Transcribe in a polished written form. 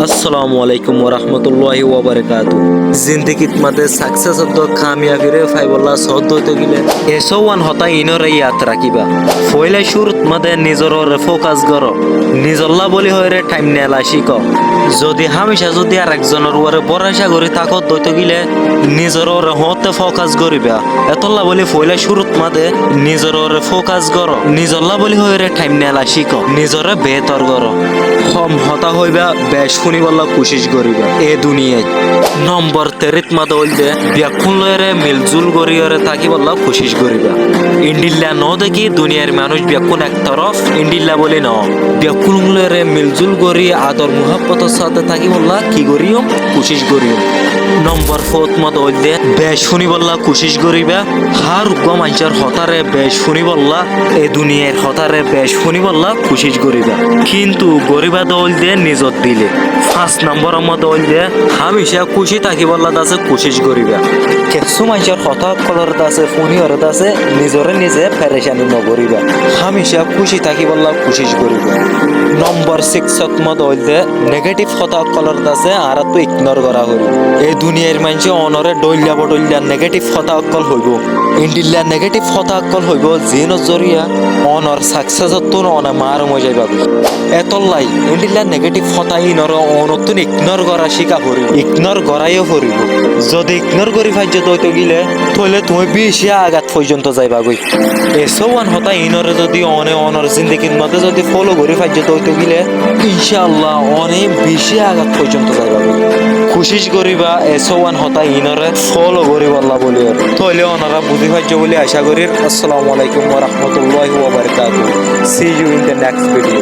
আসসালামু আলাইকুম ওরহমতুল্লাহি ওয়াবারাকাতু। জিন্দেগিত মাঝে সাকসেস হতো কামিয়াবিরে ফাইবল্লা সহ্য হইতে গেলে এসওয়ান হতা ইনরে ইয়াত রাখিবা ফয়লাই শুরুত মাঝে নিজর ফোকাস করো নিজল্লা বলি হয়রে টাইম নেলা শিখ যদি হামেশা যদি আর একজনের ওরে ভরসা করি তাকত দইতে গেলে নিজর হতে ফোকাস করিবা এতল্লা বলি ফয়লাই শুরুত মাঝে নিজর ফোকাস করো নিজল্লা বলি হয়রে টাইম নেলা শিখ নিজরে বেতর করো হম হতা হইবা বেশ শুনি বল্লা কোশিশ করিবা এ দুনিয়ায় নম্বর তেরিত মাদ হইলে ব্যাকুল লয়রে মিলজুল করিয়রে তাকি বল্লা কোশিশ করিবা ইন্ডিল্লা ন দেখি দুনিয়ার মানুষ ব্যাকুল এক তরফ ইন্ডিল্লা বলি ন ব্যাকুল লয়রে মিলজুল করি আদর মুহাব্বতের সাথে তাকি বল্লা কি করিও কোশিশ করিও নম্বর ফোর্থ মত হইলে বেশ শুনি বল্লা কোশিশ করিবা হার মানুষের হতারে বেশ শুনি বল্লা এ দুনিয়ার হতারে বেশ শুনি বল্লা কোশিশ করিবা কিন্তু গরিবা দল দিয়ে নিজত দিলে 5 নম্বরের মধ্যে হইল যে হামেশা খুশি থাকি বল্লা আছে কোশিশ করিবা কিছু মানুষের হঠাৎ কলর আছে ফোনি হরত আছে নিজরে নিজে পেরেশানি নকরিবা হামেশা খুশি থাকি বল্লা কোশিশ করিবা নম্বর 6 মধ্যে হইল যে নেগেটিভ হঠাৎ কলর আছে আর তো ইগনোর করা হইল এই দুনিয়ার মানুষ অনরে ডইল্লা বডইল্লা নেগেটিভ হঠাৎ কল হইব ইন্ডিল্লা নেগেটিভ হঠাৎ কল হইব জিন জরিয়া অনর সাকসেস তো অনে মার মজাই পাবে এতলাই ইন্ডিল্লা নেগেটিভ হঠাৎ ইনর অনতুন ইগনোর করা শিকা পড়ি ইগনোর করাইও পড়িব যদি ইগনোর করি ফাইজ দইতে গিলে তাহলে তুমি বেশি আঘাত পর্যন্ত যাইবা গই এসব হঠাৎ ইনরে যদি অনর জিন্দেগির মধ্যে যদি ফলো করি ফাইজ দইতে গিলে ইনশাআল্লাহ অনেক বেশি আঘাত পর্যন্ত যাইবা গই কোশিশ করিবা এসব হঠাৎ ইনরে ফলো করি বল্লা বলি তাহলে ওনারা বুঝি ফাইজ বলে আশা করি। আসসালামু আলাইকুম ওয়া রাহমাতুল্লাহি ওয়া বারাকাতুহু। See you in the next video.